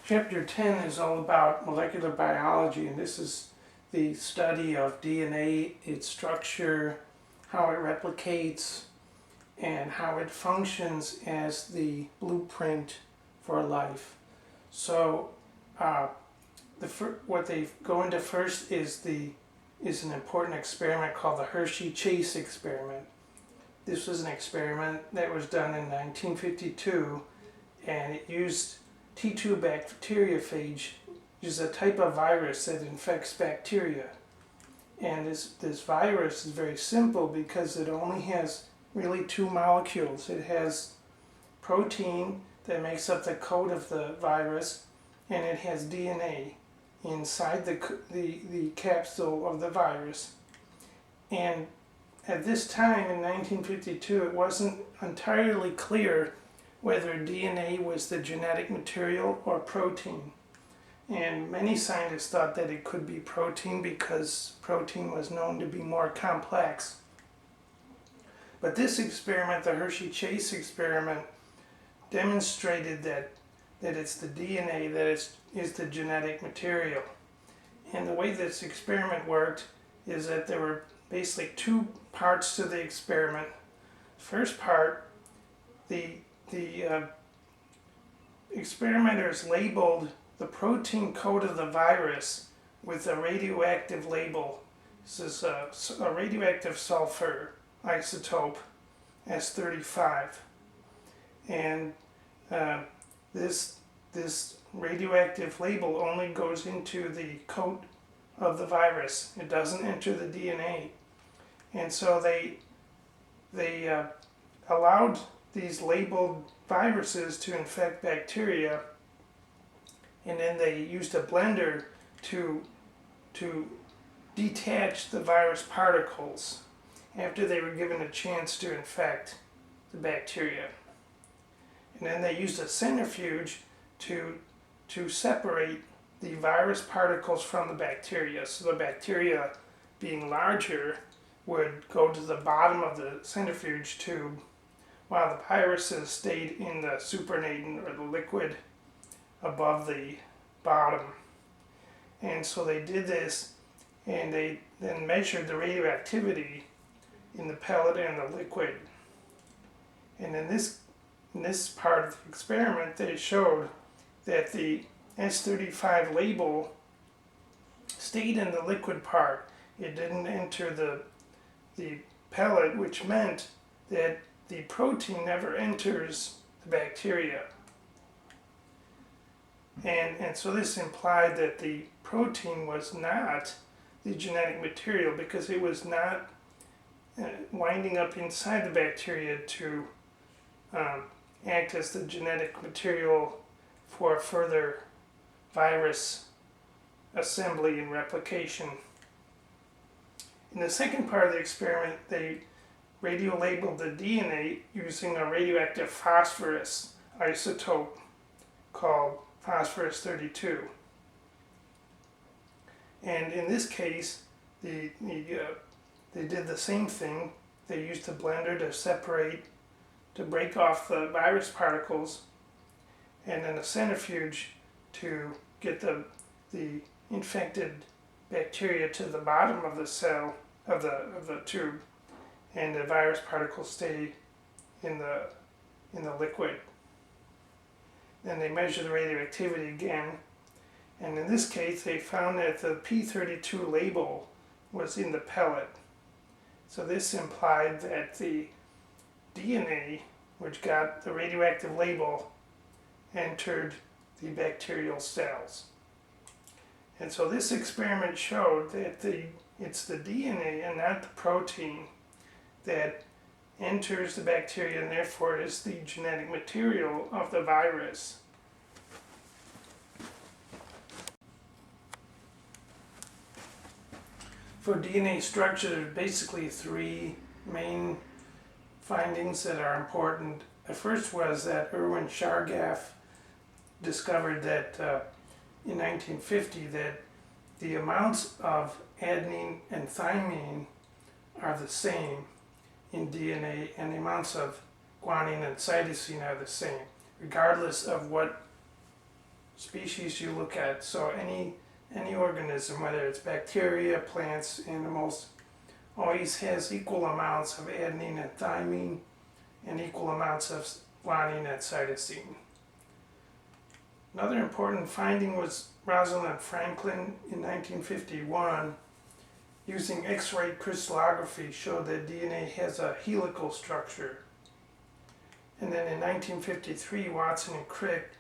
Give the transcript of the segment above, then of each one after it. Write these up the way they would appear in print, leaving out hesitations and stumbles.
Chapter 10 is all about molecular biology, and this is the study of DNA, its structure, how it replicates, and how it functions as the blueprint for life. So what they go into first is an important experiment called the Hershey-Chase experiment. This was an experiment that was done in 1952, and it used T2 bacteriophage, which is a type of virus that infects bacteria. And this virus is very simple because it only has really two molecules. It has protein that makes up the coat of the virus, and it has DNA inside the capsule of the virus. And at this time in 1952, it wasn't entirely clear whether DNA was the genetic material or protein. And many scientists thought that it could be protein because protein was known to be more complex. But this experiment, the Hershey-Chase experiment, demonstrated that it's the DNA that is the genetic material. And the way this experiment worked is that there were basically two parts to the experiment. First part, the experimenters labeled the protein code of the virus with a radioactive label. This is a radioactive sulfur isotope, S35. And this radioactive label only goes into the coat of the virus. It doesn't enter the DNA. And so they allowed these labeled viruses to infect bacteria, and then they used a blender to detach the virus particles after they were given a chance to infect the bacteria. And then they used a centrifuge to separate the virus particles from the bacteria. So the bacteria, being larger, would go to the bottom of the centrifuge tube, while the viruses stayed in the supernatant, or the liquid above the bottom. And so they did this, and they then measured the radioactivity in the pellet and the liquid. And in this part of the experiment, they showed that the S35 label stayed in the liquid part. It didn't enter the pellet, which meant that the protein never enters the bacteria. And so this implied that the protein was not the genetic material, because it was not winding up inside the bacteria to act as the genetic material for further virus assembly and replication. In the second part of the experiment, they radio-labeled the DNA using a radioactive phosphorus isotope called phosphorus 32. And in this case, they did the same thing. They used a blender to break off the virus particles, and then a centrifuge to get the infected bacteria to the bottom of the cell of the tube, and the virus particles stay in the liquid. Then they measured the radioactivity again, and in this case they found that the P32 label was in the pellet. So this implied that the DNA, which got the radioactive label, entered the bacterial cells. And so this experiment showed that it's the DNA and not the protein that enters the bacteria, and therefore is the genetic material of the virus. For DNA structure, there's basically three main findings that are important. The first was that Erwin Chargaff discovered that in 1950 that the amounts of adenine and thymine are the same in DNA, and the amounts of guanine and cytosine are the same, regardless of what species you look at. So any organism, whether it's bacteria, plants, animals, always has equal amounts of adenine and thymine and equal amounts of guanine and cytosine. Another important finding was Rosalind Franklin in 1951, using X-ray crystallography, showed that DNA has a helical structure. And then in 1953, Watson and Crick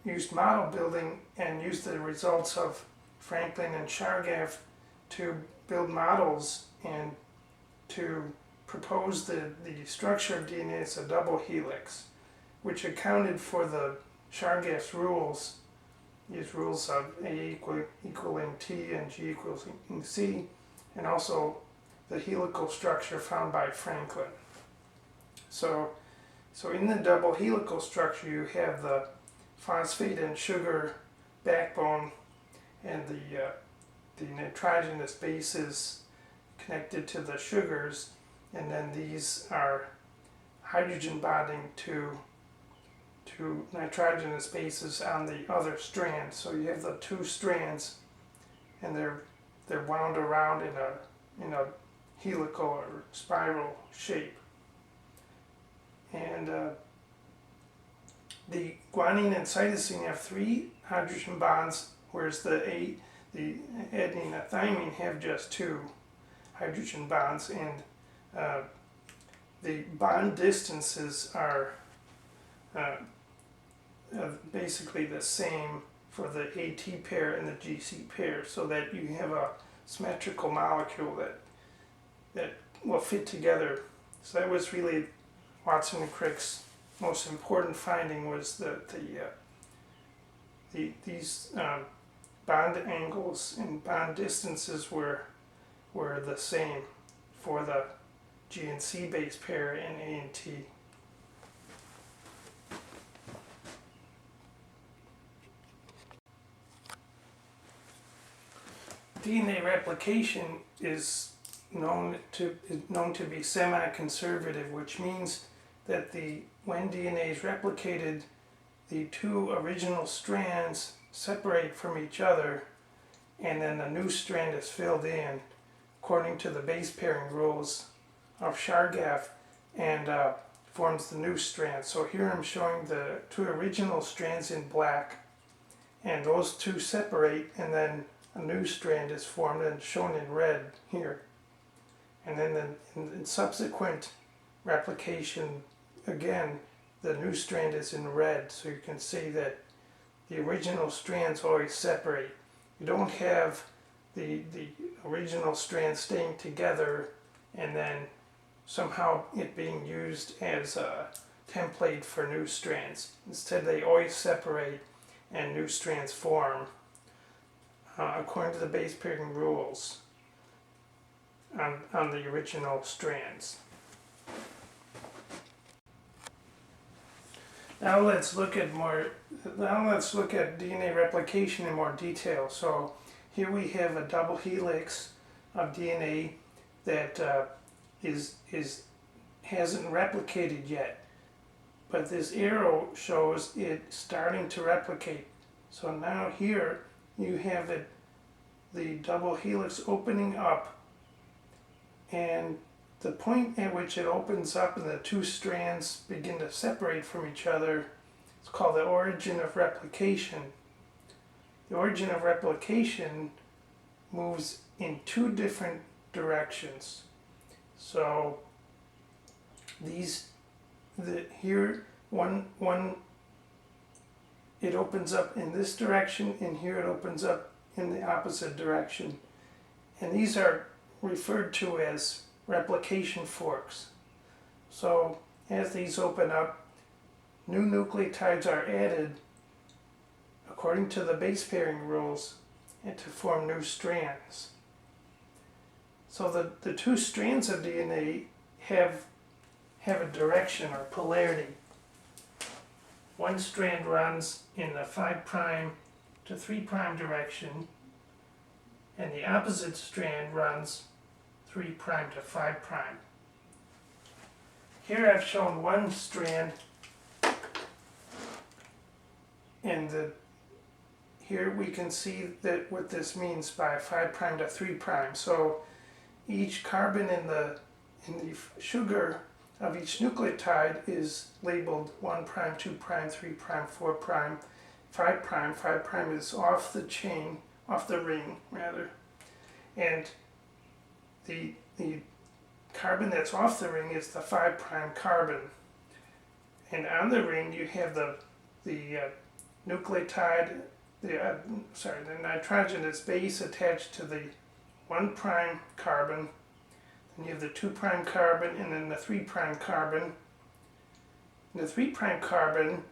used model building and used the results of Franklin and Chargaff to build models and to propose the structure of DNA as a double helix, which accounted for the Chargaff's rules, these rules of A equaling T and G equaling C, and also the helical structure found by Franklin. So in the double helical structure, you have the phosphate and sugar backbone and the nitrogenous bases connected to the sugars, and then these are hydrogen bonding to nitrogenous bases on the other strand. So you have the two strands, and they're wound around in a helical or spiral shape. And the guanine and cytosine have 3 hydrogen bonds, whereas the adenine and thymine have just 2 hydrogen bonds, and the bond distances are basically the same for the AT pair and the GC pair, so that you have a symmetrical molecule that will fit together. So that was really Watson and Crick's most important finding, was that these bond angles and bond distances were the same for the G and C base pair and A and T. DNA replication is known to be semi-conservative, which means that when DNA is replicated, the 2 original strands separate from each other, and then a new strand is filled in according to the base pairing rules of Chargaff, and forms the new strand. So here I'm showing the 2 original strands in black, and those 2 separate, and then a new strand is formed and shown in red here. And then in subsequent replication, again, the new strand is in red, so you can see that the original strands always separate. You don't have the original strands staying together and then somehow it being used as a template for new strands. Instead, they always separate and new strands form according to the base pairing rules on the original strands. Now let's look at DNA replication in more detail. So here we have a double helix of DNA that hasn't replicated yet, but this arrow shows it starting to replicate. So now here you have the double helix opening up, and the point at which it opens up and the 2 strands begin to separate from each other is called the origin of replication. The origin of replication moves in 2 different directions. So here one it opens up in this direction, and here it opens up in the opposite direction. And these are referred to as replication forks. So as these open up, new nucleotides are added according to the base pairing rules and to form new strands. So the 2 strands of DNA have a direction or polarity. One strand runs in the 5' to 3' direction, and the opposite strand runs 3' to 5'. Here I've shown one strand, and here we can see that what this means by 5' to 3'. So each carbon in the sugar of each nucleotide is labeled 1', 2', 3', 4', 5'. 5' is off the chain, off the ring rather. And the carbon that's off the ring is the 5' carbon. And on the ring you have the nucleotide, the nitrogenous base attached to the 1' carbon. Then you have the 2' carbon and then the 3' carbon. And the 3' carbon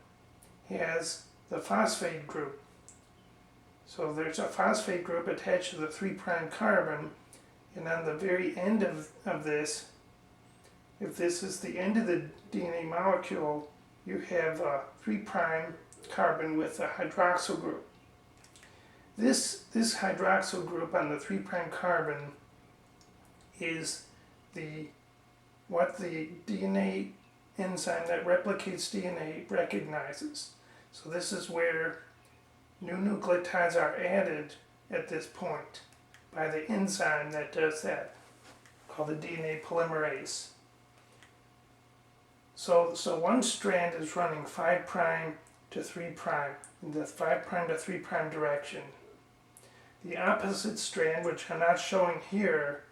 has the phosphate group. So there's a phosphate group attached to the 3' carbon, and on the very end of this, if this is the end of the DNA molecule, you have a 3' carbon with a hydroxyl group. This hydroxyl group on the 3' carbon is what the DNA enzyme that replicates DNA recognizes. So this is where new nucleotides are added at this point by the enzyme that does that, called the DNA polymerase. So one strand is running 5' to 3' in the 5' to 3' direction. The opposite strand, which I'm not showing here,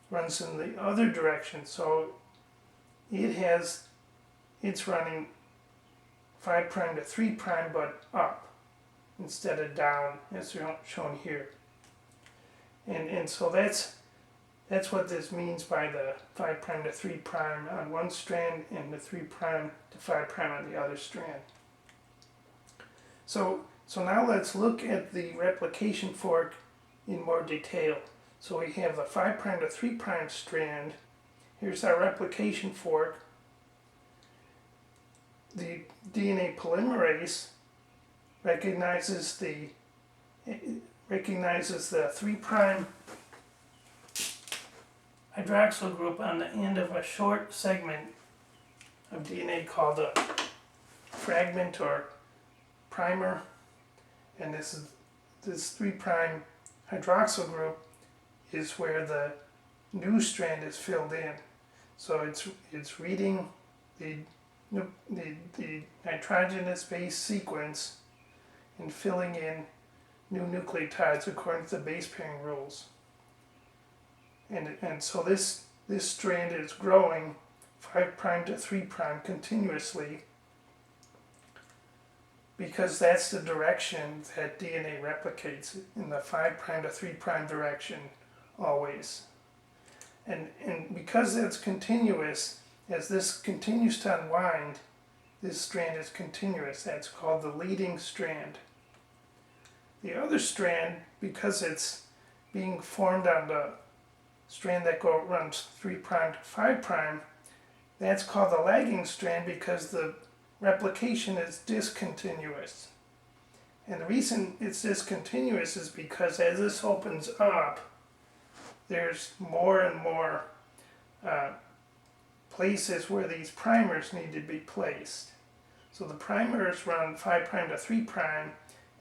runs in the other direction. So it's running 5' to 3' but up instead of down as shown here. And so that's what this means by the 5' to 3' on one strand and the 3' to 5' on the other strand. So now let's look at the replication fork in more detail. So we have the 5' to 3' strand. Here's our replication fork. The DNA polymerase recognizes the 3' hydroxyl group on the end of a short segment of DNA called a fragment or primer, and this 3' hydroxyl group is where the new strand is filled in. So it's reading the nitrogenous base sequence and filling in new nucleotides according to the base pairing rules. And so this strand is growing 5' to 3' continuously, because that's the direction that DNA replicates, in the 5' to 3' direction always. And because that's continuous, as this continues to unwind, this strand is continuous. That's called the leading strand. The other strand, because it's being formed on the strand that runs 3' to 5', that's called the lagging strand because the replication is discontinuous. And the reason it's discontinuous is because as this opens up, there's more and more places where these primers need to be placed. So the primers run 5' to 3',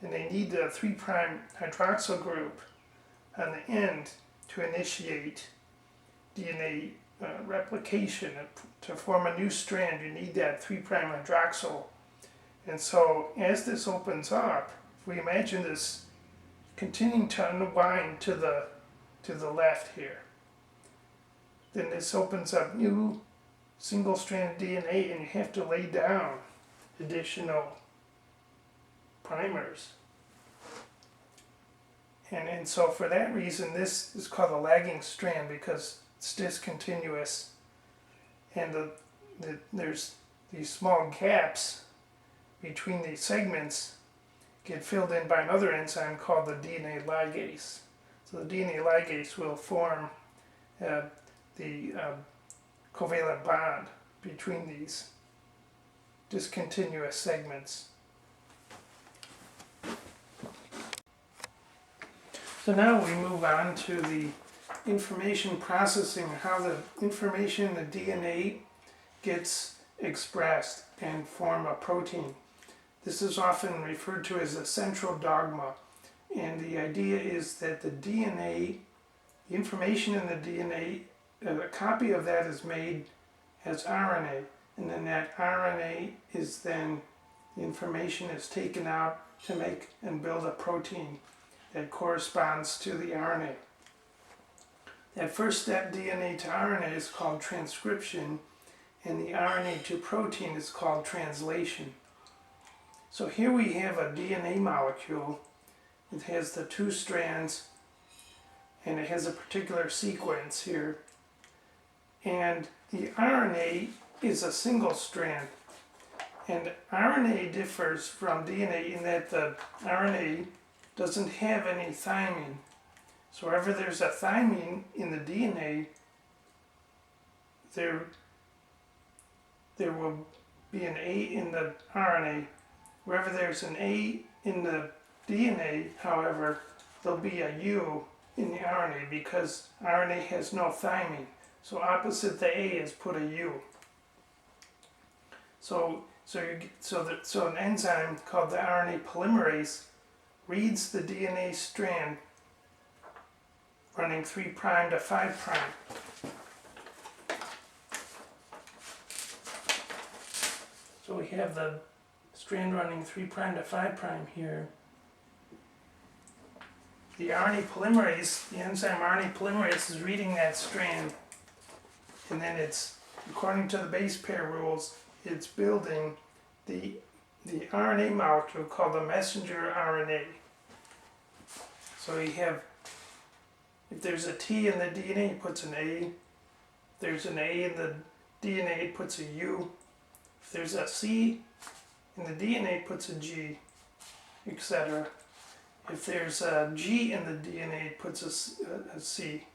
and they need the 3' hydroxyl group on the end to initiate DNA replication. To form a new strand, you need that 3' hydroxyl. And so as this opens up, if we imagine this continuing to unwind to the left here, then this opens up new single-stranded DNA, and you have to lay down additional primers. And so for that reason, this is called a lagging strand, because it's discontinuous, and there's these small gaps between these segments get filled in by another enzyme called the DNA ligase. So the DNA ligase will form the covalent bond between these discontinuous segments. So now we move on to the information processing, how the information in the DNA gets expressed and form a protein. This is often referred to as a central dogma. And the idea is that the DNA, the information in the DNA, a copy of that is made as RNA. And then that RNA is then, the information is taken out to make and build a protein that corresponds to the RNA. That first step, DNA to RNA, is called transcription, and the RNA to protein is called translation. So here we have a DNA molecule. It has the two strands, and it has a particular sequence here. And the RNA is a single strand. And RNA differs from DNA in that the RNA doesn't have any thymine. So wherever there's a thymine in the DNA, there will be an A in the RNA. Wherever there's an A in the DNA, however, there'll be a U in the RNA because RNA has no thymine. So opposite the A is put a U. So an enzyme called the RNA polymerase reads the DNA strand running 3' to 5'. So we have the strand running 3' to 5' here. The RNA polymerase, the enzyme RNA polymerase is reading that strand, and then it's, according to the base pair rules, it's building the RNA molecule called the messenger RNA. So you have, if there's a T in the DNA, it puts an A. If there's an A in the DNA, it puts a U. If there's a C in the DNA, it puts a G, etc. If there's a G in the DNA, it puts a C.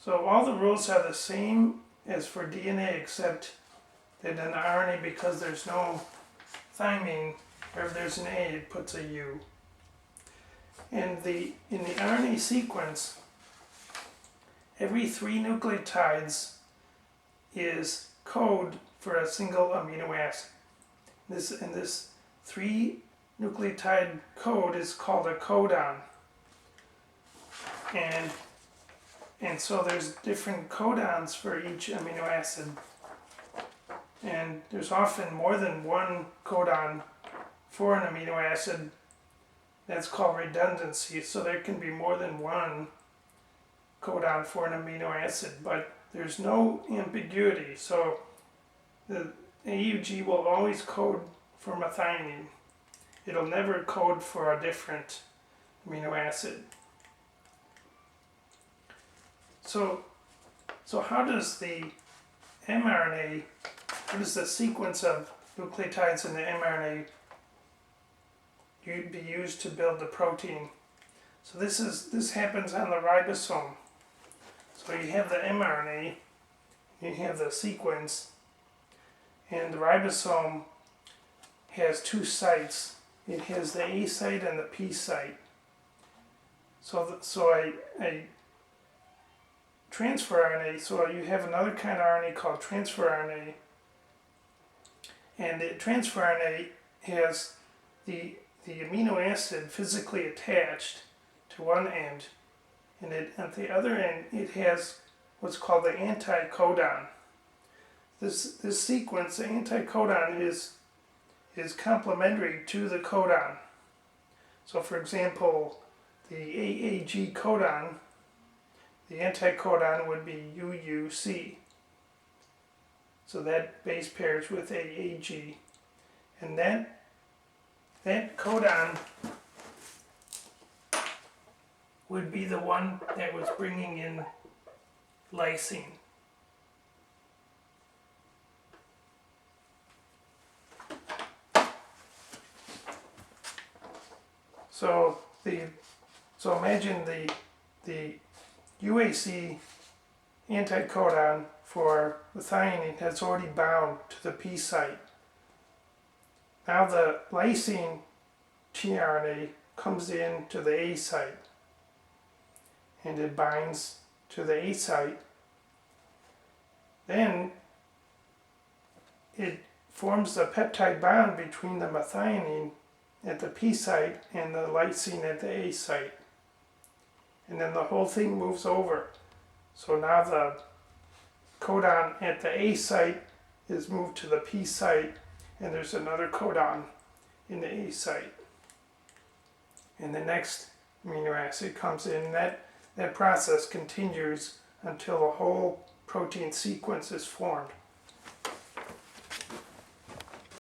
So all the rules are the same as for DNA, except that in the RNA, because there's no thymine, wherever there's an A, it puts a U. And in the RNA sequence, every 3 nucleotides is code for a single amino acid. This 3 nucleotide code is called a codon. And so there's different codons for each amino acid. And there's often more than one codon for an amino acid. That's called redundancy. So there can be more than one codon for an amino acid, but there's no ambiguity. So the AUG will always code for methionine. It'll never code for a different amino acid. So how does the mRNA, what is the sequence of nucleotides in the mRNA be used to build the protein? So this happens on the ribosome. So you have the mRNA, you have the sequence, and the ribosome has 2 sites. It has the A site and the P site. So a transfer RNA, so you have another kind of RNA called transfer RNA, and the transfer RNA has the amino acid physically attached to one end, and at the other end it has what's called the anticodon. This sequence, the anticodon, is complementary to the codon. So for example, the AAG codon, the anticodon would be UUC. So that base pairs with AAG. And that codon would be the one that was bringing in lysine. So imagine the UAC anticodon for methionine has already bound to the P site. Now the lysine tRNA comes in to the A site, and it binds to the A site. Then it forms the peptide bond between the methionine at the P site and the lysine at the A site. And then the whole thing moves over. So now the codon at the A site is moved to the P site, and there's another codon in the A site. And the next amino acid comes in. That process continues until the whole protein sequence is formed.